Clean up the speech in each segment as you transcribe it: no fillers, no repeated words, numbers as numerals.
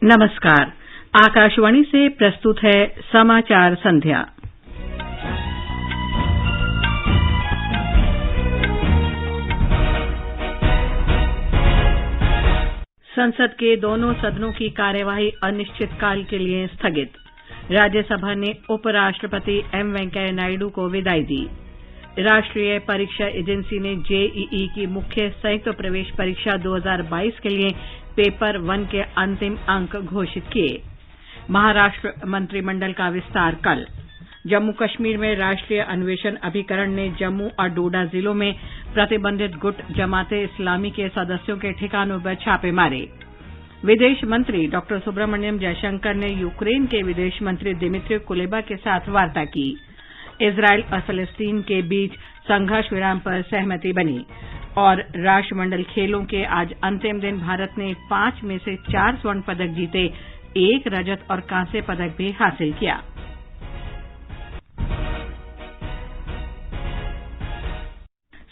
नमस्कार। आकाशवाणी से प्रस्तुत है समाचार संध्या। संसद के दोनों सदनों की कार्यवाही अनिश्चितकाल के लिए स्थगित। राज्यसभा ने उपराष्ट्रपति एम वेंकैया नायडू को विदाई दी। राष्ट्रीय परीक्षा एजेंसी ने जेईई की मुख्य संयुक्त प्रवेश परीक्षा 2022 के लिए पेपर 1 के अंतिम अंक घोषित किए। महाराष्ट्र मंत्रिमंडल का विस्तार कल। जम्मू कश्मीर में राष्ट्रीय अन्वेषण अभिकरण ने जम्मू और डोडा जिलों में प्रतिबंधित गुट जमाते इस्लामी के सदस्यों के ठिकानों पर छापे मारे। विदेश मंत्री डॉक्टर सुब्रमण्यम जयशंकर ने यूक्रेन के विदेश मंत्री दिमित्री कुलेबा के साथ वार्ता की। इजरायल और फलस्तीन के बीच संघर्ष विराम पर सहमति बनी। और राष्ट्रमंडल खेलों के आज अंतिम दिन भारत ने 5 में से 4 स्वर्ण पदक जीते, 1 रजत और कांस्य पदक भी हासिल किया।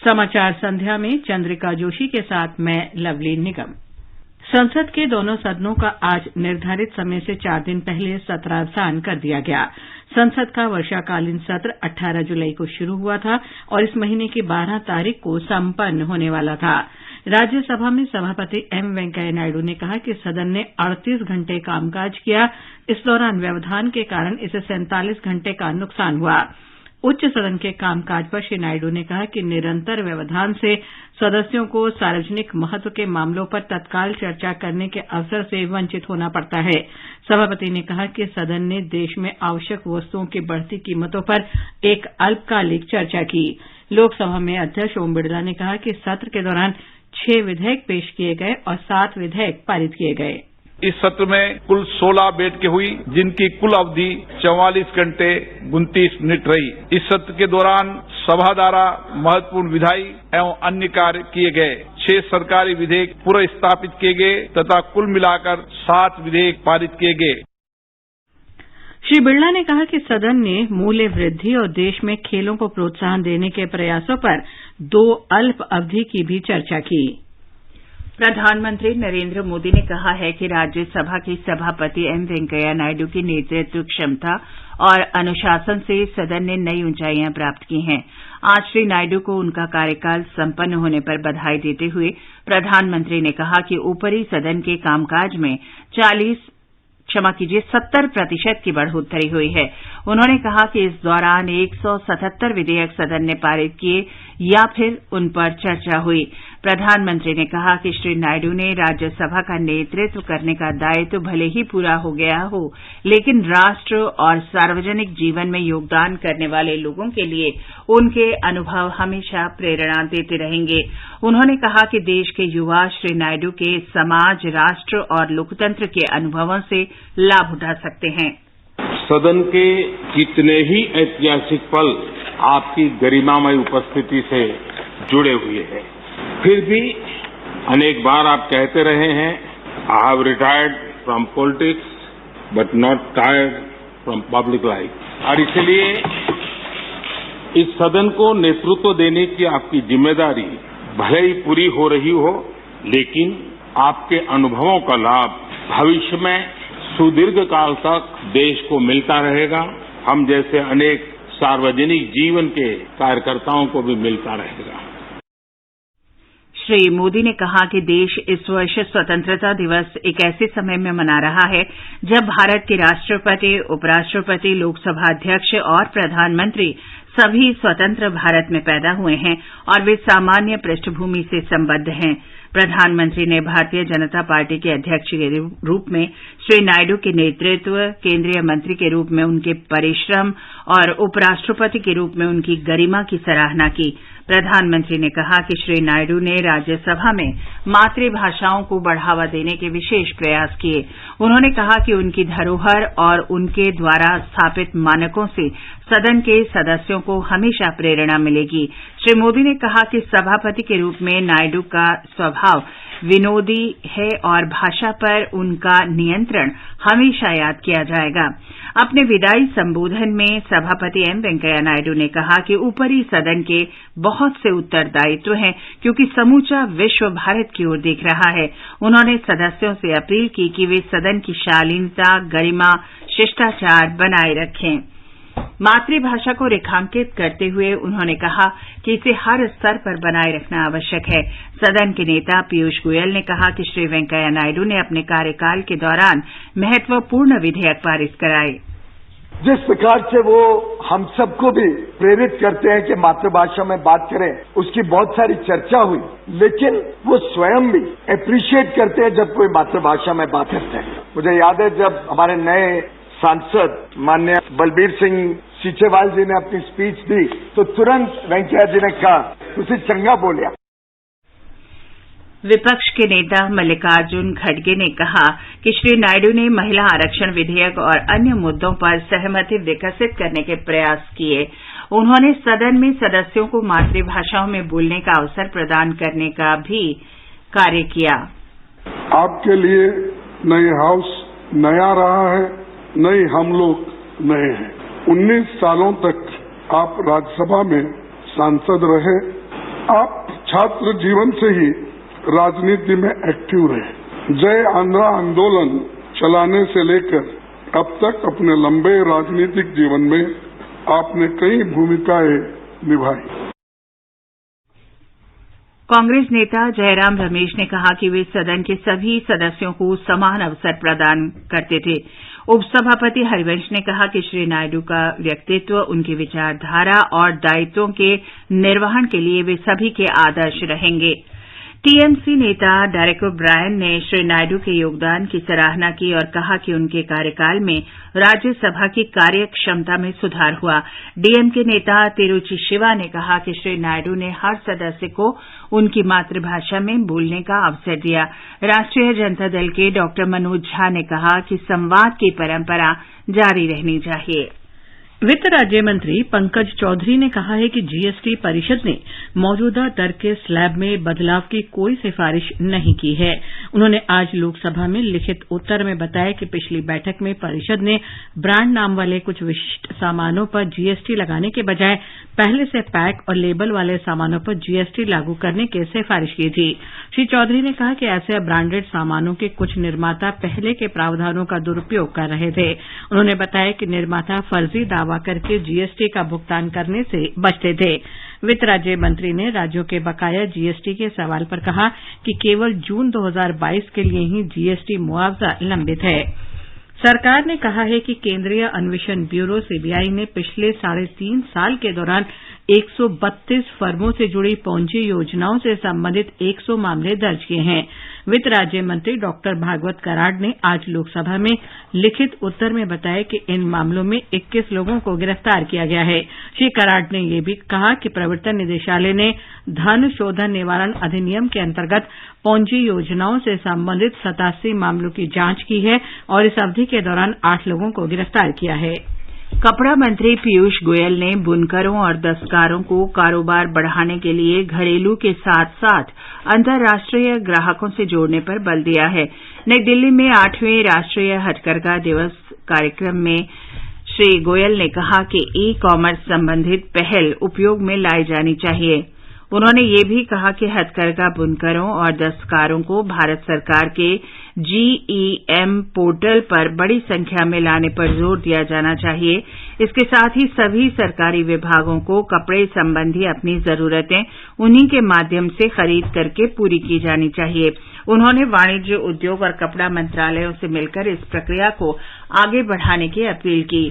समाचार संध्या में चंद्रिका जोशी के साथ मैं लवली निगम। संसद के दोनों सदनों का आज निर्धारित समय से 4 दिन पहले सत्रावसान कर दिया गया। संसद का वर्षाकालीन सत्र 18 जुलाई को शुरू हुआ था और इस महीने की 12 तारीख को संपन्न होने वाला था। राज्यसभा में सभापति एम वेंकैया नायडू ने कहा कि सदन ने 38 घंटे कामकाज किया। इस दौरान व्यवधान के कारण इसे 47 घंटे का नुकसान हुआ। उच्च सदन के कामकाज पर श्री नायडू ने कहा कि निरंतर व्यवधान से सदस्यों को सार्वजनिक महत्व के मामलों पर तत्काल चर्चा करने के अवसर से वंचित होना पड़ता है। सभापति ने कहा कि सदन ने देश में आवश्यक वस्तुओं की बढ़ती कीमतों पर एक अल्पकालिक चर्चा की। लोकसभा में अध्यक्ष ओम बिड़ला ने कहा कि सत्र के दौरान 6 विधेयक पेश किए गए और 7 विधेयक पारित किए गए। इस सत्र में कुल 16 बैठकें हुई, जिनकी कुल अवधि 44 घंटे 29 मिनट रही। इस सत्र के दौरान सभा द्वारा महत्वपूर्ण विधायी एवं अन्य कार्य किए गए। 6 सरकारी विधेयक पुनर्स्थापित किए गए तथा कुल मिलाकर 7 विधेयक पारित किए गए। श्री बिड़ला ने कहा कि सदन ने मूल्य वृद्धि और देश में खेलों को प्रोत्साहन देने के प्रयासों पर 2 अल्प अवधि की भी चर्चा की। प्रधानमंत्री नरेंद्र मोदी ने कहा है कि राज्यसभा के सभापति एम वेंकैया नायडू की नेतृत्व क्षमता और अनुशासन से सदन ने नई ऊंचाइयां प्राप्त की हैं। आज श्री नायडू को उनका कार्यकाल संपन्न होने पर बधाई देते हुए प्रधानमंत्री ने कहा कि ऊपरी सदन के कामकाज में 70% की बढ़ोतरी हुई है। उन्होंने कहा कि इस दौरान 177 विधेयक सदन ने पारित किए या फिर उन पर चर्चा हुई। प्रधानमंत्री ने कहा कि श्री नायडू ने राज्यसभा का नेतृत्व करने का दायित्व भले ही पूरा हो गया हो, लेकिन राष्ट्र और सार्वजनिक जीवन में योगदान करने वाले लोगों के लिए उनके अनुभव हमेशा प्रेरणा देते रहेंगे। उन्होंने कहा कि देश के युवा श्री नायडू के समाज, राष्ट्र और लोकतंत्र के अनुभवों से लाभ उठा सकते हैं। सदन के कितने ही ऐतिहासिक पल आपकी गरिमामय उपस्थिति से जुड़े हुए हैं। फिर भी अनेक बार आप कहते रहे हैं, I have retired from politics but not tired from public life. और इसलिए इस सदन को नेतृत्व देने की आपकी जिम्मेदारी भले ही पूरी हो रही हो, लेकिन आपके अनुभवों का लाभ भविष्य में सुदीर्घ काल तक देश को मिलता रहेगा। हम जैसे अनेक सार्वजनिक जीवन के कार्यकर्ताओं को भी मिलता रहेगा। श्री मोदी ने कहा कि देश इस वर्ष स्वतंत्रता दिवस एक ऐसे समय में मना रहा है जब भारत के राष्ट्रपति, उपराष्ट्रपति, लोकसभा अध्यक्ष और प्रधानमंत्री सभी स्वतंत्र भारत में पैदा हुए हैं और वे सामान्य पृष्ठभूमि से संबद्ध हैं। प्रधानमंत्री ने भारतीय जनता पार्टी के अध्यक्ष के रूप में श्री नायडू के नेतृत्व, केंद्रीय मंत्री के रूप में उनके परिश्रम और उपराष्ट्रपति के रूप में उनकी गरिमा की सराहना की। प्रधानमंत्री ने कहा कि श्री नायडू ने राज्यसभा में मातृभाषाओं को बढ़ावा देने के विशेष प्रयास किए। उन्होंने कहा कि उनकी धरोहर और उनके द्वारा स्थापित मानकों से सदन के सदस्यों को हमेशा प्रेरणा मिलेगी। श्री मोदी ने कहा कि सभापति के रूप में नायडू का स्वभाव विनोदी है और भाषा पर उनका नियंत्रण हमेशा याद किया जाएगा। अपने विदाई संबोधन में सभापति एम वेंकैया नायडू ने कहा कि ऊपरी सदन के बहुत से उत्तरदायित्व हैं क्योंकि समूचा विश्व भारत की ओर देख रहा है। उन्होंने सदस्यों से अपील की कि वे सदन सदन की शालीनता, गरिमा, शिष्टाचार बनाए रखें। मातृभाषा को रेखांकित करते हुए उन्होंने कहा कि इसे हर स्तर पर बनाए रखना आवश्यक है। सदन के नेता पीयूष गोयल ने कहा कि श्री वेंकैया नायडू ने अपने कार्यकाल के दौरान महत्वपूर्ण विधेयक पारित कराए। जिस प्रकार से वो हम सबको भी प्रेरित करते हैं कि मातृभाषा में बात करें, उसकी बहुत सारी चर्चा हुई, लेकिन वो स्वयं भी एप्रिशिएट करते हैं जब कोई मातृभाषा में बात करते हैं। मुझे याद है जब हमारे नए सांसद माननीय बलबीर सिंह सीचेवाल जी ने अपनी स्पीच दी तो तुरंत वेंकैया जी ने कहा उसे चंगा बोलिया। विपक्ष के नेता मल्लिकार्जुन खड़गे ने कहा कि श्री नायडू ने महिला आरक्षण विधेयक और अन्य मुद्दों पर सहमति विकसित करने के प्रयास किए। उन्होंने सदन में सदस्यों को मातृभाषाओं में बोलने का अवसर प्रदान करने का भी कार्य किया। आपके लिए नई हाउस नया रहा है, नई हम लोग नए हैं। 19 सालों तक आप राज्यसभा में सांसद रहे। आप छात्र जीवन से ही राजनीति में एक्टिव रहे। जय आंध्रा आंदोलन चलाने से लेकर अब तक अपने लंबे राजनीतिक जीवन में आपने कई भूमिकाएं निभाई। कांग्रेस नेता जयराम रमेश ने कहा कि वे सदन के सभी सदस्यों को समान अवसर प्रदान करते थे। उपसभापति हरिवंश ने कहा कि श्री नायडू का व्यक्तित्व, उनकी विचारधारा और दायित्वों के निर्वहन के लिए वे सभी के आदर्श रहेंगे। टीएमसी नेता डेरेक ओब्रायन ने श्री नायडू के योगदान की सराहना की और कहा कि उनके कार्यकाल में राज्यसभा की कार्य क्षमता में सुधार हुआ। डीएमके नेता तिरुचि शिवा ने कहा कि श्री नायडू ने हर सदस्य को उनकी मातृभाषा में बोलने का अवसर दिया। राष्ट्रीय जनता दल के डॉ मनोज झा ने कहा कि संवाद की परंपरा जारी रहनी चाहिए। वित्त राज्य मंत्री पंकज चौधरी ने कहा है कि जीएसटी परिषद ने मौजूदा दर के स्लैब में बदलाव की कोई सिफारिश नहीं की है। उन्होंने आज लोकसभा में लिखित उत्तर में बताया कि पिछली बैठक में परिषद ने ब्रांड नाम वाले कुछ विशिष्ट सामानों पर जीएसटी लगाने के बजाय पहले से पैक और लेबल वाले सामानों पर जीएसटी लागू करने की सिफारिश की थी। श्री चौधरी ने कहा कि ऐसे ब्रांडेड सामानों के कुछ निर्माता पहले के प्रावधानों का दुरुपयोग कर रहे थे। उन्होंने बताया कि निर्माता फर्जी दावा करके जीएसटी का भुगतान करने से बचते थे। वित्त राज्य मंत्री ने राज्यों के बकाया जीएसटी के सवाल पर कहा कि केवल जून 2022 के लिए ही जीएसटी मुआवजा लंबित है। सरकार ने कहा है कि केंद्रीय अन्वेषण ब्यूरो सीबीआई ने पिछले 3.5 साल के दौरान 132 फर्मों से जुड़ी पोंजी योजनाओं से संबंधित 100 मामले दर्ज किए हैं। वित्त राज्य मंत्री डॉक्टर भागवत कराड़ ने आज लोकसभा में लिखित उत्तर में बताया कि इन मामलों में 21 लोगों को गिरफ्तार किया गया है। श्री कराड़ ने यह भी कहा कि प्रवर्तन निदेशालय ने धन शोधन निवारण अधिनियम के अंतर्गत पोंजी योजनाओं से संबंधित 87 मामलों की जांच की है और इस अवधि के दौरान 8 लोगों को गिरफ्तार किया है। कपड़ा मंत्री पीयूष गोयल ने बुनकरों और दस्तकारों को कारोबार बढ़ाने के लिए घरेलू के साथ साथ अंतर्राष्ट्रीय ग्राहकों से जोड़ने पर बल दिया है। नई दिल्ली में 8वें राष्ट्रीय हथकरघा दिवस कार्यक्रम में श्री गोयल ने कहा कि ई कॉमर्स संबंधित पहल उपयोग में लाई जानी चाहिए। उन्होंने ये भी कहा कि हथकरघा बुनकरों और दस्तकारों को भारत सरकार के जीईएम पोर्टल पर बड़ी संख्या में लाने पर जोर दिया जाना चाहिए। इसके साथ ही सभी सरकारी विभागों को कपड़े संबंधी अपनी जरूरतें उन्हीं के माध्यम से खरीद करके पूरी की जानी चाहिए। उन्होंने वाणिज्य, उद्योग और कपड़ा मंत्रालयों से मिलकर इस प्रक्रिया को आगे बढ़ाने की अपील की।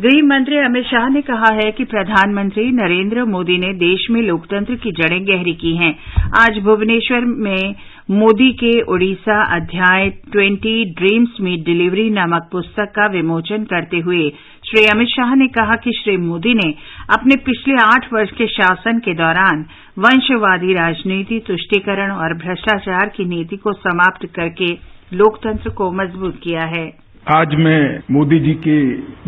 गृह मंत्री अमित शाह ने कहा है कि प्रधानमंत्री नरेंद्र मोदी ने देश में लोकतंत्र की जड़ें गहरी की हैं। आज भुवनेश्वर में मोदी के ओडिशा अध्याय 20 ड्रीम्स मीट डिलीवरी नामक पुस्तक का विमोचन करते हुए श्री अमित शाह ने कहा कि श्री मोदी ने अपने पिछले 8 वर्ष के शासन के दौरान वंशवादी राजनीति, तुष्टीकरण और भ्रष्टाचार की नीति को समाप्त करके लोकतंत्र को मजबूत किया है। आज मैं मोदी जी के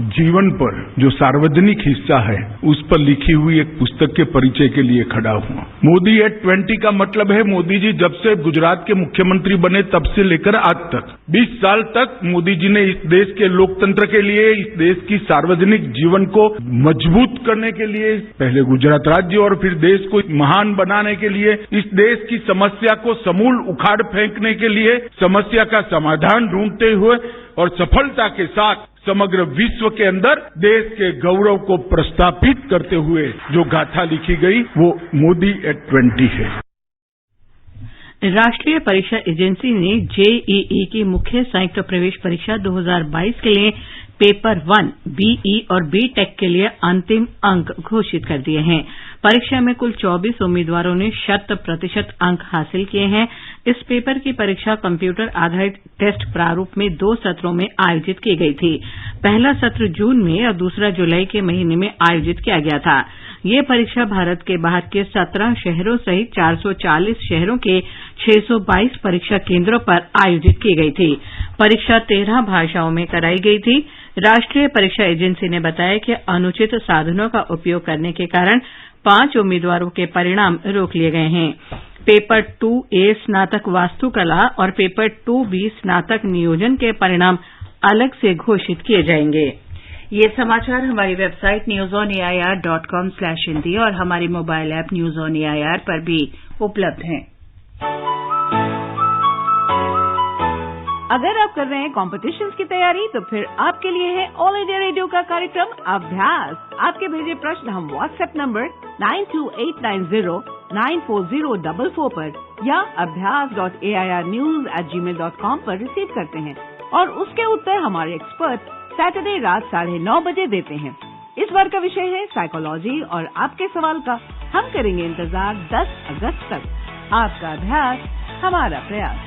जीवन पर जो सार्वजनिक हिस्सा है उस पर लिखी हुई एक पुस्तक के परिचय के लिए खड़ा हुआ। मोदी एट 20 का मतलब है मोदी जी जब से गुजरात के मुख्यमंत्री बने तब से लेकर आज तक 20 साल तक मोदी जी ने इस देश के लोकतंत्र के लिए, इस देश की सार्वजनिक जीवन को मजबूत करने के लिए, पहले गुजरात राज्य और फिर देश को महान बनाने के लिए, इस देश की समस्या को समूल उखाड़ फेंकने के लिए, समस्या का समाधान ढूंढते हुए और सफलता के साथ समग्र विश्व के अंदर देश के गौरव को प्रस्थापित करते हुए जो गाथा लिखी गई वो मोदी एट 20 है। राष्ट्रीय परीक्षा एजेंसी ने जेईई की मुख्य संयुक्त प्रवेश परीक्षा 2022 के लिए पेपर 1, बीई और बीटेक के लिए अंतिम अंक घोषित कर दिए हैं। परीक्षा में कुल 24 उम्मीदवारों ने 100% अंक हासिल किए हैं। इस पेपर की परीक्षा कंप्यूटर आधारित टेस्ट प्रारूप में 2 सत्रों में आयोजित की गई थी। पहला सत्र जून में और दूसरा जुलाई के महीने में आयोजित किया गया था। ये परीक्षा भारत के बाहर के 17 शहरों सहित 440 शहरों के 622 परीक्षा केंद्रों पर आयोजित की गई थी। परीक्षा 13 भाषाओं में कराई गई थी। राष्ट्रीय परीक्षा एजेंसी ने बताया कि अनुचित साधनों का उपयोग करने के कारण 5 उम्मीदवारों के परिणाम रोक लिए गए हैं। पेपर 2A स्नातक वास्तुकला और पेपर 2B स्नातक नियोजन के परिणाम अलग से घोषित किए जाएंगे। ये समाचार हमारी वेबसाइट newsonair.com/हिंदी और हमारे mobile app news on AIR पर भी उपलब्ध हैं। अगर आप कर रहे हैं कॉम्पिटिशन्स की तैयारी तो फिर आपके लिए है ऑल इंडिया रेडियो का कार्यक्रम अभ्यास। आपके भेजे प्रश्न हम व्हाट्सएप नंबर 9289094044 पर या abhyas.airnews@gmail.com पर रिसीव करते हैं और उसके उत्तर हमारे एक्सपर्ट सैटरडे रात 9:30 बजे देते हैं। इस बार का विषय है साइकोलॉजी और आपके सवाल का हम करेंगे इंतजार 10 अगस्त तक। आपका अभ्यास हमारा प्रयास।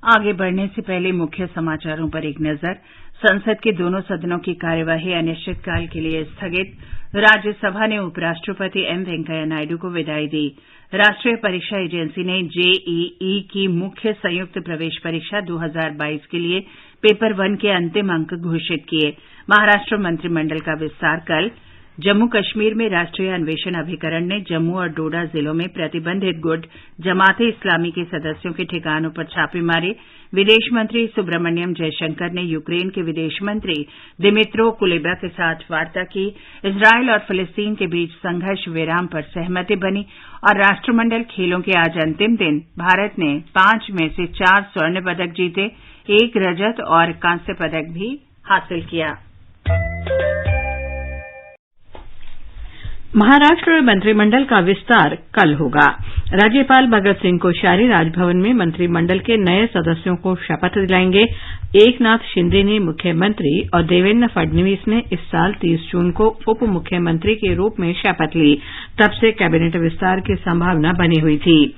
आगे बढ़ने से पहले मुख्य समाचारों पर एक नजर। संसद के दोनों सदनों की कार्यवाही अनिश्चितकाल के लिए स्थगित। राज्यसभा ने उपराष्ट्रपति एम वेंकैया नायडू को विदाई दी। राष्ट्रीय परीक्षा एजेंसी ने जेईई की मुख्य संयुक्त प्रवेश परीक्षा 2022 के लिए पेपर 1 के अंतिम अंक घोषित किए। महाराष्ट्र मंत्रिमंडल का विस्तार कल। जम्मू कश्मीर में राष्ट्रीय अन्वेषण अभिकरण ने जम्मू और डोडा जिलों में प्रतिबंधित गुट जमाते इस्लामी के सदस्यों के ठिकानों पर छापे मारे। विदेश मंत्री सुब्रमण्यम जयशंकर ने यूक्रेन के विदेश मंत्री दिमित्रो कुलेबा के साथ वार्ता की। इस्रायल और फिलिस्तीन के बीच संघर्ष विराम पर सहमति बनी और राष्ट्रमंडल खेलों के आज अंतिम दिन भारत ने 5 में से 4 स्वर्ण पदक जीते, 1 रजत और कांस्य पदक भी हासिल किया। महाराष्ट्र मंत्रिमंडल का विस्तार कल होगा। राज्यपाल भगत सिंह कोश्यारी राजभवन में मंत्रिमंडल के नए सदस्यों को शपथ दिलाएंगे। एकनाथ शिंदे ने मुख्यमंत्री और देवेंद्र फडणवीस ने इस साल 30 जून को उप मुख्यमंत्री के रूप में शपथ ली। तब से कैबिनेट विस्तार की संभावना बनी हुई थी।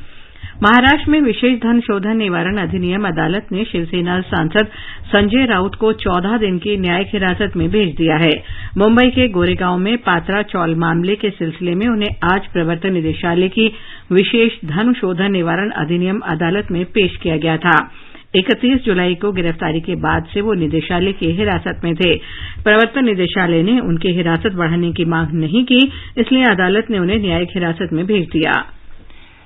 महाराष्ट्र में विशेष धन शोधन निवारण अधिनियम अदालत ने शिवसेना सांसद संजय राउत को 14 दिन की न्यायिक हिरासत में भेज दिया है। मुंबई के गोरेगांव में पात्रा चौल मामले के सिलसिले में उन्हें आज प्रवर्तन निदेशालय की विशेष धन शोधन निवारण अधिनियम अदालत में पेश किया गया था। 31 जुलाई को गिरफ्तारी के बाद से वो निदेशालय की हिरासत में थे। प्रवर्तन निदेशालय ने उनकी हिरासत बढ़ाने की मांग नहीं की, इसलिए अदालत ने उन्हें न्यायिक हिरासत में भेज दिया।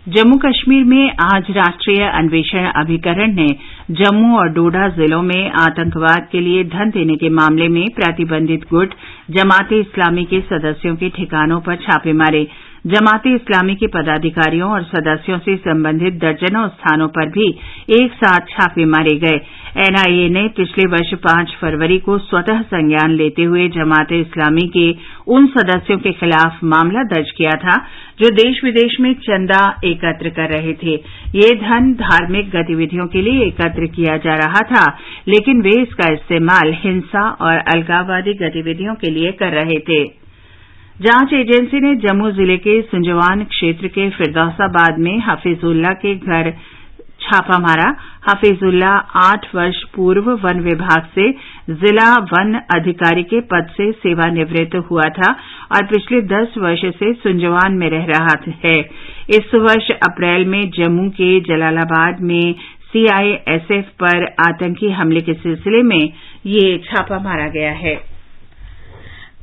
जम्मू कश्मीर में आज राष्ट्रीय अन्वेषण अभिकरण ने जम्मू और डोडा जिलों में आतंकवाद के लिए धन देने के मामले में प्रतिबंधित गुट जमाते इस्लामी के सदस्यों के ठिकानों पर छापे मारे। जमाते इस्लामी के पदाधिकारियों और सदस्यों से संबंधित दर्जनों स्थानों पर भी एक साथ छापे मारे गए। एनआईए ने पिछले वर्ष 5 फरवरी को स्वतः संज्ञान लेते हुए जमाते इस्लामी के उन सदस्यों के खिलाफ मामला दर्ज किया था जो देश विदेश में चंदा एकत्र कर रहे थे। ये धन धार्मिक गतिविधियों के लिए एकत्र किया जा रहा था, लेकिन वे इसका इस्तेमाल हिंसा और अलगाववादी गतिविधियों के लिए कर रहे थे। जांच एजेंसी ने जम्मू जिले के सुंजवान क्षेत्र के फिरदौसाबाद में हफीजुल्लाह के घर छापा मारा। हफीजुल्ला 8 वर्ष पूर्व वन विभाग से जिला वन अधिकारी के पद से सेवानिवृत्त हुआ था और पिछले 10 वर्ष से सुंजवान में रह रहा है। इस वर्ष अप्रैल में जम्मू के जलालाबाद में सीआईएसएफ पर आतंकी हमले के सिलसिले में ये छापा मारा गया है।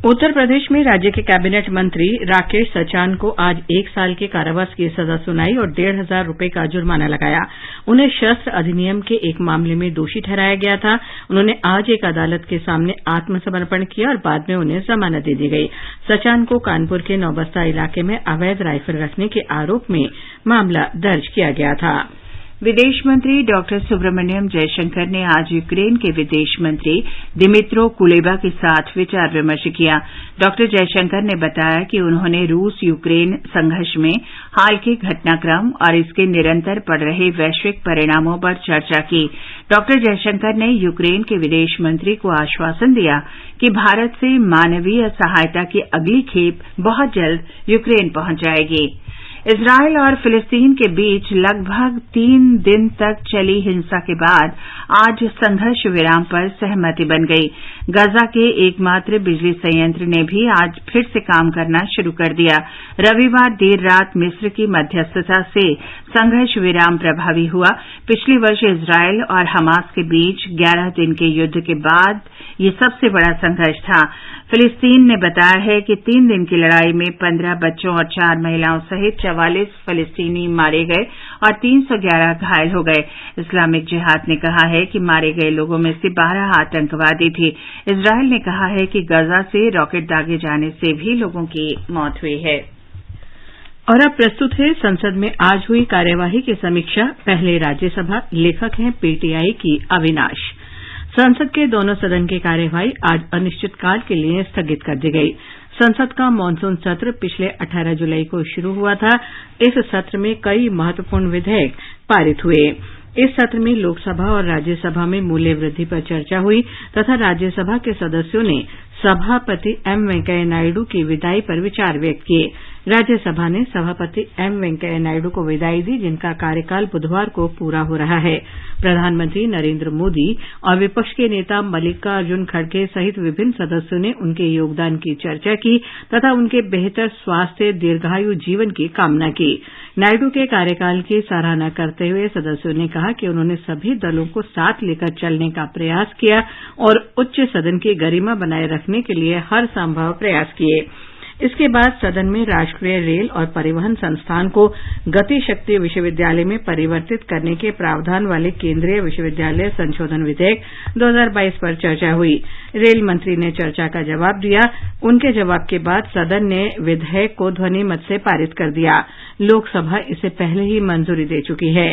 उत्तर प्रदेश में राज्य के कैबिनेट मंत्री राकेश सचान को आज 1 साल के कारावास की सजा सुनाई और 1,500 रुपये का जुर्माना लगाया। उन्हें शस्त्र अधिनियम के एक मामले में दोषी ठहराया गया था। उन्होंने आज एक अदालत के सामने आत्मसमर्पण किया और बाद में उन्हें जमानत दे दी गई। सचान को कानपुर के नौबस्ता इलाके में अवैध राइफल रखने के आरोप में मामला दर्ज किया गया था। विदेश मंत्री डॉक्टर सुब्रमण्यम जयशंकर ने आज यूक्रेन के विदेश मंत्री दिमित्रो कुलेबा के साथ विचार विमर्श किया। डॉक्टर जयशंकर ने बताया कि उन्होंने रूस यूक्रेन संघर्ष में हाल के घटनाक्रम और इसके निरंतर पड़ रहे वैश्विक परिणामों पर चर्चा की। डॉक्टर जयशंकर ने यूक्रेन के विदेश मंत्री को आश्वासन दिया कि भारत से मानवीय सहायता की अगली खेप बहुत जल्द यूक्रेन पहुंच जाएगी। इजरायल और फिलिस्तीन के बीच लगभग 3 दिन तक चली हिंसा के बाद आज संघर्ष विराम पर सहमति बन गई। गाजा के एकमात्र बिजली संयंत्र ने भी आज फिर से काम करना शुरू कर दिया। रविवार देर रात मिस्र की मध्यस्थता से संघर्ष विराम प्रभावी हुआ। पिछले वर्ष इजरायल और हमास के बीच 11 दिन के युद्ध के बाद ये सबसे बड़ा संघर्ष था। फिलिस्तीन ने बताया है कि 3 दिन की लड़ाई में 15 बच्चों और 4 महिलाओं सहित 44 फिलिस्तीनी मारे गए और 311 घायल हो गए। इस्लामिक जिहाद ने कहा है कि मारे गए लोगों में से 12 आतंकवादी थे। इजरायल ने कहा है कि गजा से रॉकेट दागे जाने से भी लोगों की मौत हुई है। और अब प्रस्तुत है संसद में आज हुई कार्यवाही की समीक्षा। पहले राज्यसभा, लेखक हैं पीटीआई की अविनाश। संसद के दोनों सदन की कार्यवाही आज अनिश्चितकाल के लिए स्थगित कर दी गई। संसद का मानसून सत्र पिछले 18 जुलाई को शुरू हुआ था। इस सत्र में कई महत्वपूर्ण विधेयक पारित हुए। इस सत्र में लोकसभा और राज्यसभा में मूल्य वृद्धि पर चर्चा हुई तथा राज्यसभा के सदस्यों ने सभापति एम वेंकैया नायडू की विदाई पर विचार व्यक्त किए। राज्यसभा ने सभापति एम वेंकैया नायडू को विदाई दी, जिनका कार्यकाल बुधवार को पूरा हो रहा है। प्रधानमंत्री नरेंद्र मोदी और विपक्ष के नेता मल्लिकार्जुन खड़गे सहित विभिन्न सदस्यों ने उनके योगदान की चर्चा की तथा उनके बेहतर स्वास्थ्य, दीर्घायु जीवन की कामना की। नायडू के कार्यकाल की सराहना करते हुए सदस्यों ने कहा कि उन्होंने सभी दलों को साथ लेकर चलने का प्रयास किया और उच्च सदन की गरिमा बनाए रखने के लिए हर संभव प्रयास किए। इसके बाद सदन में राष्ट्रीय रेल और परिवहन संस्थान को गति शक्ति विश्वविद्यालय में परिवर्तित करने के प्रावधान वाले केंद्रीय विश्वविद्यालय संशोधन विधेयक 2022 पर चर्चा हुई। रेल मंत्री ने चर्चा का जवाब दिया। उनके जवाब के बाद सदन ने विधेयक को ध्वनि मत से पारित कर दिया। लोकसभा इसे पहले ही मंजूरी दे चुकी है।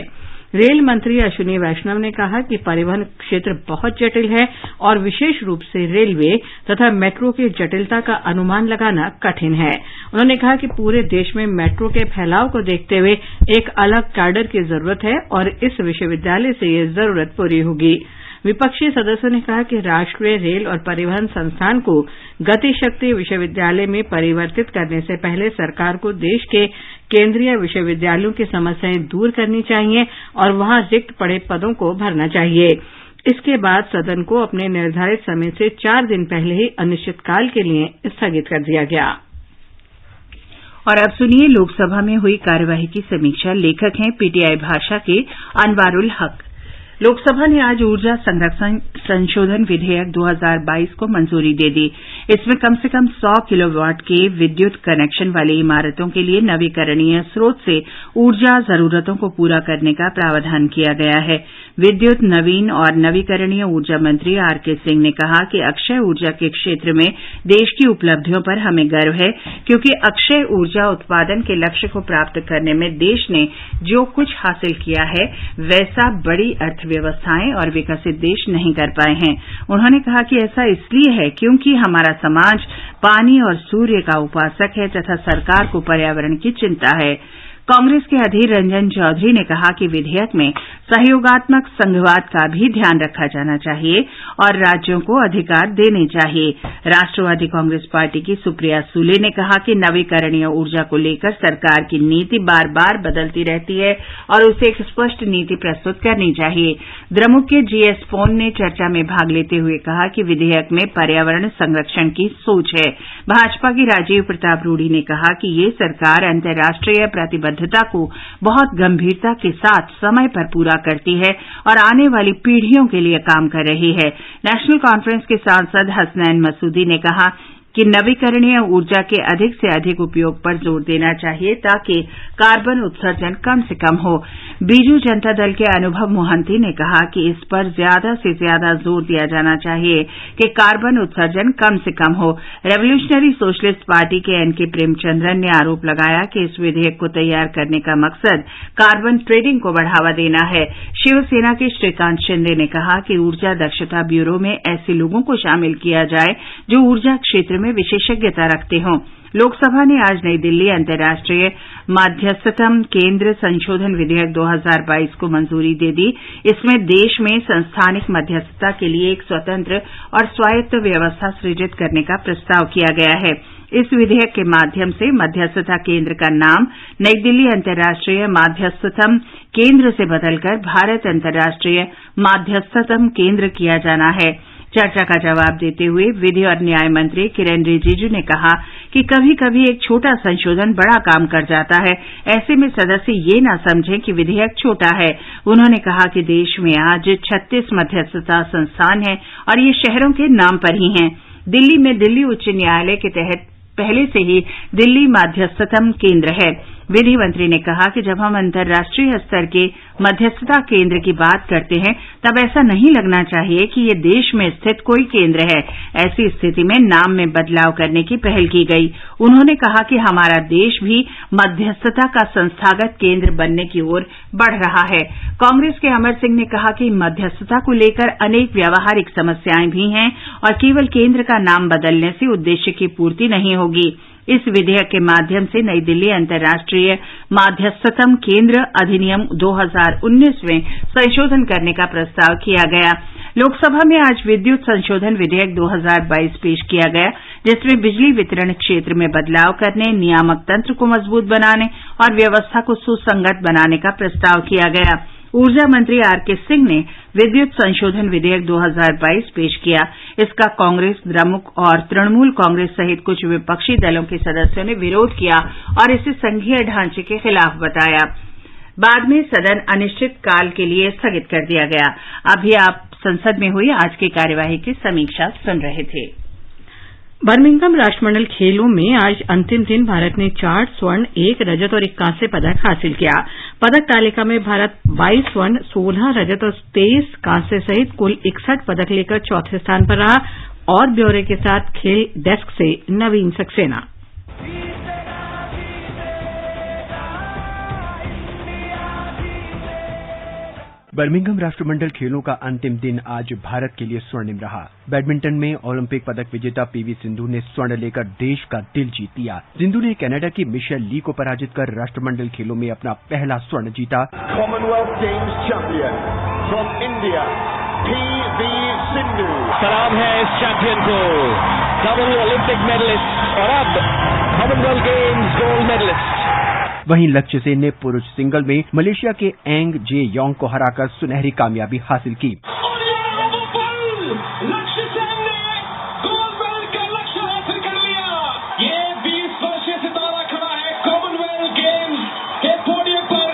रेल मंत्री अश्विनी वैष्णव ने कहा कि परिवहन क्षेत्र बहुत जटिल है और विशेष रूप से रेलवे तथा मेट्रो की जटिलता का अनुमान लगाना कठिन है। उन्होंने कहा कि पूरे देश में मेट्रो के फैलाव को देखते हुए एक अलग कैडर की जरूरत है और इस विश्वविद्यालय से ये जरूरत पूरी होगी। विपक्षी सदस्यों ने कहा कि राष्ट्रीय रेल और परिवहन संस्थान को गति शक्ति विश्वविद्यालय में परिवर्तित करने से पहले सरकार को देश के केंद्रीय विश्वविद्यालयों की समस्याएं दूर करनी चाहिए और वहां रिक्त पड़े पदों को भरना चाहिए। इसके बाद सदन को अपने निर्धारित समय से 4 दिन पहले ही अनिश्चितकाल के लिए स्थगित कर दिया गया। और अब सुनिए लोकसभा में हुई कार्यवाही की समीक्षा। लेखक हैं पीटीआई भाषा के अनवारुल हक। लोकसभा ने आज ऊर्जा संरक्षण संशोधन विधेयक 2022 को मंजूरी दे दी। इसमें कम से कम 100 किलोवाट के विद्युत कनेक्शन वाली इमारतों के लिए नवीकरणीय स्रोत से ऊर्जा जरूरतों को पूरा करने का प्रावधान किया गया है। विद्युत, नवीन और नवीकरणीय ऊर्जा मंत्री आरके सिंह ने कहा कि अक्षय ऊर्जा के क्षेत्र में देश की उपलब्धियों पर हमें गर्व है, क्योंकि अक्षय ऊर्जा उत्पादन के लक्ष्य को प्राप्त करने में देश ने जो कुछ हासिल किया है वैसा बड़ी अर्थव्यवस्थाएं और विकसित देश नहीं कर पाए हैं। उन्होंने कहा कि ऐसा इसलिए है क्योंकि हमारा समाज पानी और सूर्य का उपासक है तथा सरकार को पर्यावरण की चिंता है। कांग्रेस के अधीर रंजन चौधरी ने कहा कि विधेयक में सहयोगात्मक संघवाद का भी ध्यान रखा जाना चाहिए और राज्यों को अधिकार देने चाहिए। राष्ट्रवादी कांग्रेस पार्टी की सुप्रिया सुले ने कहा कि नवीकरणीय ऊर्जा को लेकर सरकार की नीति बार बार बदलती रहती है और उसे एक स्पष्ट नीति प्रस्तुत करनी चाहिए। द्रमुक के जीएस पोन ने चर्चा में भाग लेते हुए कहा कि विधेयक में पर्यावरण संरक्षण की सोच है। भाजपा की राजीव प्रताप रूडी ने कहा कि ये सरकार अंतर्राष्ट्रीय प्रतिबद्धता को बहुत गंभीरता के साथ समय पर पूरा करती है और आने वाली पीढ़ियों के लिए काम कर रही है। नेशनल कॉन्फ्रेंस के सांसद हसनैन मसूदी ने कहा कि नवीकरणीय ऊर्जा के अधिक से अधिक उपयोग पर जोर देना चाहिए ताकि कार्बन उत्सर्जन कम से कम हो। बीजू जनता दल के अनुभव मोहंती ने कहा कि इस पर ज्यादा से ज्यादा जोर दिया जाना चाहिए कि कार्बन उत्सर्जन कम से कम हो। रेवोल्यूशनरी सोशलिस्ट पार्टी के एनके प्रेमचंद्रन ने आरोप लगाया कि इस विधेयक को तैयार करने का मकसद कार्बन ट्रेडिंग को बढ़ावा देना है। शिवसेना के श्रीकांत शिंदे ने कहा कि ऊर्जा दक्षता ब्यूरो में ऐसे लोगों को शामिल किया जाए जो ऊर्जा क्षेत्र में विशेषज्ञता रखते हों। लोकसभा ने आज नई दिल्ली अंतर्राष्ट्रीय मध्यस्थतम केंद्र संशोधन विधेयक 2022 को मंजूरी दे दी। इसमें देश में संस्थानिक मध्यस्थता के लिए एक स्वतंत्र और स्वायत्त व्यवस्था सृजित करने का प्रस्ताव किया गया है। इस विधेयक के माध्यम से मध्यस्थता केंद्र का नाम नई दिल्ली अंतर्राष्ट्रीय मध्यस्थतम केंद्र से बदलकर भारत अंतर्राष्ट्रीय मध्यस्थतम केंद्र किया जाना है। चर्चा का जवाब देते हुए विधि और न्याय मंत्री किरेन रिजिजू ने कहा कि कभी कभी एक छोटा संशोधन बड़ा काम कर जाता है। ऐसे में सदस्य ये न समझें कि विधेयक छोटा है। उन्होंने कहा कि देश में आज 36 मध्यस्थता संस्थान हैं और ये शहरों के नाम पर ही हैं। दिल्ली में दिल्ली उच्च न्यायालय के तहत पहले से ही दिल्ली मध्यस्थतम केंद्र है। विधि मंत्री ने कहा कि जब हम अंतर्राष्ट्रीय स्तर के मध्यस्थता केंद्र की बात करते हैं तब ऐसा नहीं लगना चाहिए कि ये देश में स्थित कोई केंद्र है। ऐसी स्थिति में नाम में बदलाव करने की पहल की गई। उन्होंने कहा कि हमारा देश भी मध्यस्थता का संस्थागत केंद्र बनने की ओर बढ़ रहा है। कांग्रेस के अमर सिंह ने कहा कि मध्यस्थता को लेकर अनेक व्यावहारिक समस्याएं भी हैं और केवल केंद्र का नाम बदलने से उद्देश्य की पूर्ति नहीं होगी। इस विधेयक के माध्यम से नई दिल्ली अंतर्राष्ट्रीय मध्यस्थतम केंद्र अधिनियम 2019 में संशोधन करने का प्रस्ताव किया गया। लोकसभा में आज विद्युत संशोधन विधेयक 2022 पेश किया गया, जिसमें बिजली वितरण क्षेत्र में बदलाव करने, नियामक तंत्र को मजबूत बनाने और व्यवस्था को सुसंगत बनाने का प्रस्ताव किया गया। ऊर्जा मंत्री आरके सिंह ने विद्युत संशोधन विधेयक 2022 पेश किया। इसका कांग्रेस, द्रमुक और तृणमूल कांग्रेस सहित कुछ विपक्षी दलों के सदस्यों ने विरोध किया और इसे संघीय ढांचे के खिलाफ बताया। बाद में सदन अनिश्चित काल के लिए स्थगित कर दिया गया। अभी आप संसद में हुई आज की कार्यवाही की समीक्षा सुन रहे थे। बर्मिंघम राष्ट्रमंडल खेलों में आज अंतिम दिन भारत ने 4 स्वर्ण, 1 रजत और 1 कांस्य पदक हासिल किया। पदक तालिका में भारत 22 स्वर्ण, 16 रजत और 23 कांस्य सहित कुल 61 पदक लेकर चौथे स्थान पर रहा। और ब्यौरे के साथ खेल डेस्क से नवीन सक्सेना। बर्मिंघम राष्ट्रमंडल खेलों का अंतिम दिन आज भारत के लिए स्वर्णिम रहा। बैडमिंटन में ओलंपिक पदक विजेता पीवी सिंधु ने स्वर्ण लेकर देश का दिल जीत लिया। सिंधु ने कनाडा की मिशेल ली को पराजित कर राष्ट्रमंडल खेलों में अपना पहला स्वर्ण जीता। Commonwealth games champion from India PV Sindhu सलाम है इस चैंपियन को, डबल ओलंपिक मेडलिस्ट और अब कॉमनवेल्थ गेम्स गोल्ड मेडलिस्ट। वहीं लक्ष्य सेन ने पुरुष सिंगल में मलेशिया के एंग जे योंग को हराकर सुनहरी कामयाबी हासिल की। लक्ष्य सेन ने गोल्ड मेडल का लक्ष्य हासिल कर लिया। ये 20 वर्षीय सितारा खड़ा है कॉमनवेल्थ गेम्स के पोडियम पर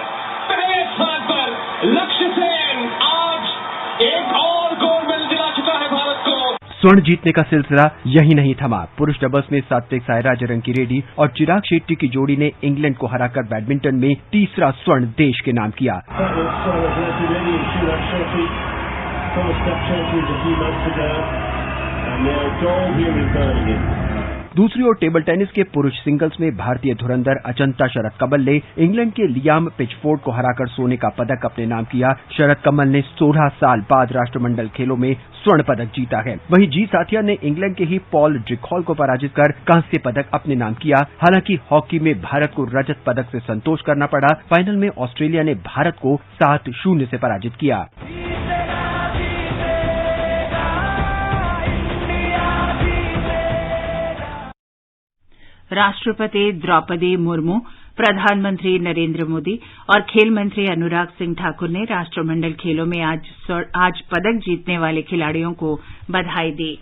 पहले स्थान पर। लक्ष्य सेन आज एक और गोल्ड मेडल दिला चुका है भारत को। स्वर्ण जीतने का सिलसिला यही नहीं थमा। पुरुष डबल्स में सात्विक साईराज रंकीरेड्डी और चिराग शेट्टी की जोड़ी ने इंग्लैंड को हराकर बैडमिंटन में तीसरा स्वर्ण देश के नाम किया। दूसरी ओर टेबल टेनिस के पुरुष सिंगल्स में भारतीय धुरंधर अजंता शरत कमल ने इंग्लैंड के लियाम पिचफोर्ड को हराकर सोने का पदक अपने नाम किया। शरत कमल ने 16 साल बाद राष्ट्रमंडल खेलों में स्वर्ण पदक जीता है। वहीं जी साथिया ने इंग्लैंड के ही पॉल ड्रिकहॉल को पराजित कर कांस्य पदक अपने नाम किया। हालांकि हॉकी में भारत को रजत पदक से संतोष करना पड़ा। फाइनल में ऑस्ट्रेलिया ने भारत को 7-0 से पराजित किया। राष्ट्रपति द्रौपदी मुर्मू, प्रधानमंत्री नरेंद्र मोदी और खेल मंत्री अनुराग सिंह ठाकुर ने राष्ट्रमंडल खेलों में आज पदक जीतने वाले खिलाड़ियों को बधाई दी।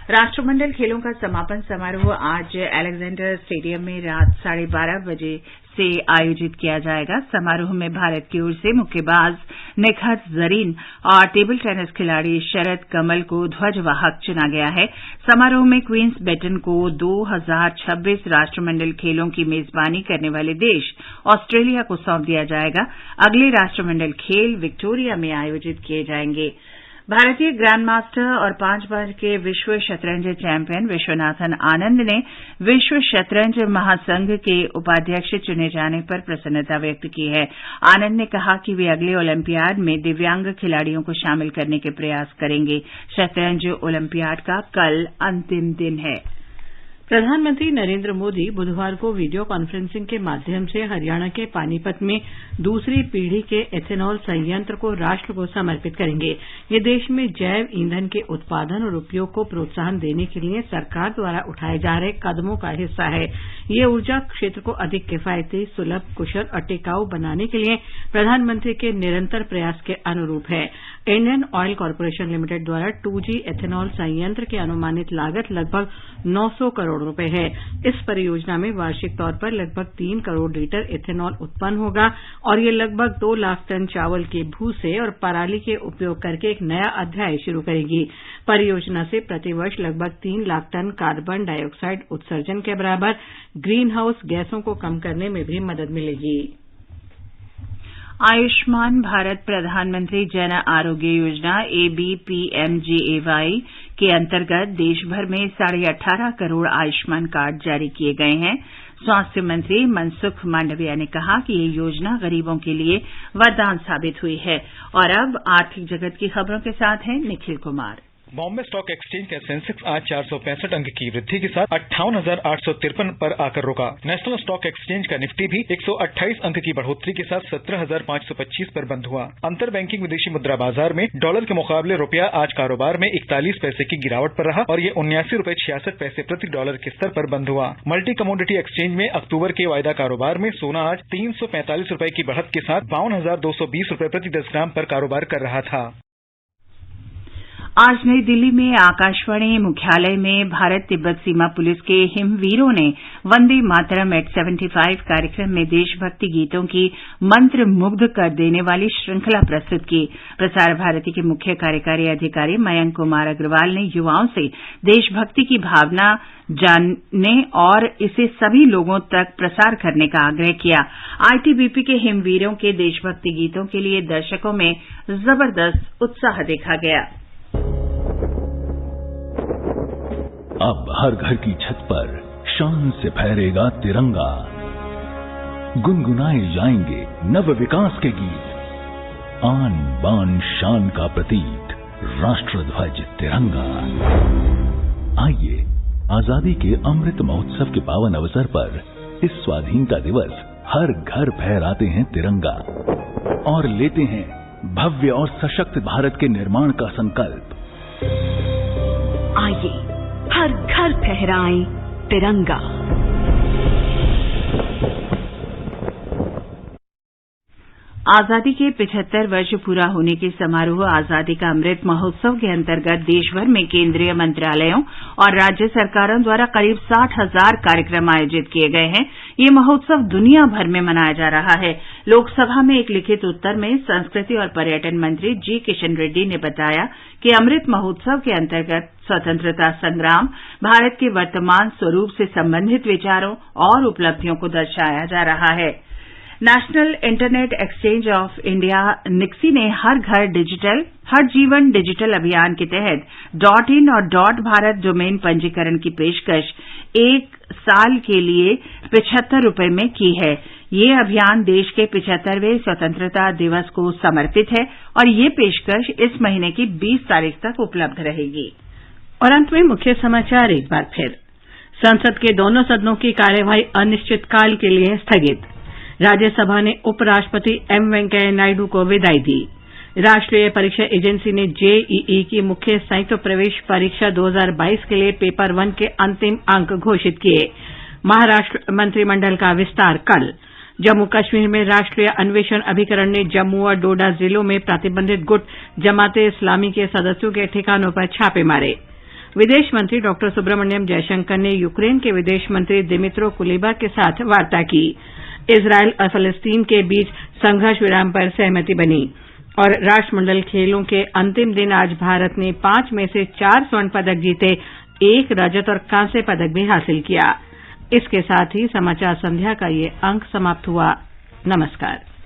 राष्ट्रमंडल खेलों का समापन समारोह आज अलेक्जेंडर स्टेडियम में रात 12:30 बजे से आयोजित किया जाएगा। समारोह में भारत की ओर से मुक्केबाज निखत जरीन और टेबल टेनिस खिलाड़ी शरत कमल को ध्वजवाहक चुना गया है। समारोह में क्वींस बेटन को 2026 राष्ट्रमंडल खेलों की मेजबानी करने वाले देश ऑस्ट्रेलिया को सौंप दिया जाएगा। अगले राष्ट्रमंडल खेल विक्टोरिया में आयोजित किए जाएंगे। भारतीय ग्रैंड मास्टर और 5 बार के विश्व शतरंज चैंपियन विश्वनाथन आनंद ने विश्व शतरंज महासंघ के उपाध्यक्ष चुने जाने पर प्रसन्नता व्यक्त की है। आनंद ने कहा कि वे अगले ओलंपियाड में दिव्यांग खिलाड़ियों को शामिल करने के प्रयास करेंगे। शतरंज ओलंपियाड का कल अंतिम दिन है। प्रधानमंत्री नरेंद्र मोदी बुधवार को वीडियो कॉन्फ्रेंसिंग के माध्यम से हरियाणा के पानीपत में दूसरी पीढ़ी के एथेनॉल संयंत्र को राष्ट्र को समर्पित करेंगे। ये देश में जैव ईंधन के उत्पादन और उपयोग को प्रोत्साहन देने के लिए सरकार द्वारा उठाए जा रहे कदमों का हिस्सा है। ये ऊर्जा क्षेत्र को अधिक किफायती, सुलभ, कुशल और टिकाऊ बनाने के लिए प्रधानमंत्री के निरंतर प्रयास के अनुरूप है। इंडियन ऑयल कॉर्पोरेशन लिमिटेड द्वारा 2G एथेनॉल संयंत्र की अनुमानित लागत लगभग 900 करोड़ रुपए है। इस परियोजना में वार्षिक तौर पर लगभग 3 करोड़ लीटर एथेनॉल उत्पन्न होगा और ये लगभग 2 लाख टन चावल के भूसे और पराली के उपयोग करके एक नया अध्याय शुरू करेगी। परियोजना से प्रतिवर्ष लगभग 3 लाख टन कार्बन डाइऑक्साइड उत्सर्जन के बराबर ग्रीन हाउस गैसों को कम करने में भी मदद मिलेगी। आयुष्मान भारत प्रधानमंत्री जन आरोग्य योजना ABPMJAY के अंतर्गत देश भर में 18.5 करोड़ आयुष्मान कार्ड जारी किए गए हैं। स्वास्थ्य मंत्री मनसुख मांडविया ने कहा कि ये योजना गरीबों के लिए वरदान साबित हुई है। और अब आर्थिक जगत की खबरों के साथ हैं निखिल कुमार। बॉम्बे स्टॉक एक्सचेंज का सेंसेक्स आज 465 अंक की वृद्धि के साथ 58,853 पर आकर रुका। नेशनल स्टॉक एक्सचेंज का निफ्टी भी 128 अंक की बढ़ोतरी के साथ 17,525 पर बंद हुआ। अंतर बैंकिंग विदेशी मुद्रा बाजार में डॉलर के मुकाबले रुपया आज कारोबार में 41 पैसे की गिरावट पर रहा और ये 79 रुपए 66 पैसे प्रति डॉलर के स्तर पर बंद हुआ। मल्टी कमोडिटी एक्सचेंज में अक्टूबर के वायदा कारोबार में सोना आज 345 रुपए की बढ़त के साथ 52,220 रुपए प्रति 10 ग्राम पर कारोबार कर रहा था। आज नई दिल्ली में आकाशवाणी मुख्यालय में भारत तिब्बत सीमा पुलिस के हिमवीरों ने वंदे मातरम एट 75 कार्यक्रम में देशभक्ति गीतों की मंत्र मुग्ध कर देने वाली श्रृंखला प्रस्तुत की। प्रसार भारती के मुख्य कार्यकारी अधिकारी मयंक कुमार अग्रवाल ने युवाओं से देशभक्ति की भावना जानने और इसे सभी लोगों तक प्रसार करने का आग्रह किया। आईटीबीपी के हिमवीरों के देशभक्ति गीतों के लिए दर्शकों में जबरदस्त उत्साह देखा गया। अब हर घर की छत पर शान से फहरेगा तिरंगा, गुनगुनाए जाएंगे नव विकास के गीत, आन बान शान का प्रतीक राष्ट्रध्वज तिरंगा। आइए आजादी के अमृत महोत्सव के पावन अवसर पर इस स्वाधीनता दिवस हर घर फहराते हैं तिरंगा और लेते हैं भव्य और सशक्त भारत के निर्माण का संकल्प। आइए हर घर फहराएं तिरंगा। आजादी के 75 वर्ष पूरा होने के समारोह आजादी का अमृत महोत्सव के अंतर्गत देशभर में केंद्रीय मंत्रालयों और राज्य सरकारों द्वारा करीब 60,000 कार्यक्रम आयोजित किए गए हैं। ये महोत्सव दुनिया भर में मनाया जा रहा है। लोकसभा में एक लिखित उत्तर में संस्कृति और पर्यटन मंत्री जी किशन रेड्डी ने बताया कि अमृत महोत्सव के अंतर्गत स्वतंत्रता संग्राम, भारत के वर्तमान स्वरूप से संबंधित विचारों और उपलब्धियों को दर्शाया जा रहा है। National internet exchange of India NIXI ने हर घर डिजिटल हर जीवन डिजिटल अभियान के तहत .in और .भारत डोमेन पंजीकरण की पेशकश 1 साल के लिए ₹75 में की है। ये अभियान देश के 75वें स्वतंत्रता दिवस को समर्पित है और ये पेशकश इस महीने की 20 तारीख तक उपलब्ध रहेगी। और अंत में मुख्य समाचार एक बार फिर। संसद के दोनों सदनों की कार्यवाही अनिश्चितकाल के लिए स्थगित। राज्यसभा ने उपराष्ट्रपति एम वेंकैया नायडू को विदाई दी। राष्ट्रीय परीक्षा एजेंसी ने जेईई की मुख्य संयुक्त प्रवेश परीक्षा 2022 के लिए पेपर 1 के अंतिम अंक घोषित किए। महाराष्ट्र मंत्रिमंडल का विस्तार कल। जम्मू कश्मीर में राष्ट्रीय अन्वेषण अभिकरण ने जम्मू और डोडा जिलों में प्रतिबंधित गुट जमाते इस्लामी के सदस्यों के ठिकानों पर छापे मारे। विदेश मंत्री डॉ सुब्रमण्यम जयशंकर ने यूक्रेन के विदेश मंत्री दिमित्रो कुलेबा के साथ वार्ता की। इजरायल और फलस्तीन के बीच संघर्ष विराम पर सहमति बनी। और राष्ट्रमंडल खेलों के अंतिम दिन आज भारत ने 5 में से 4 स्वर्ण पदक जीते, 1 रजत और कांस्य पदक भी हासिल किया। इसके साथ ही समाचार संध्या का ये अंक समाप्त हुआ। नमस्कार।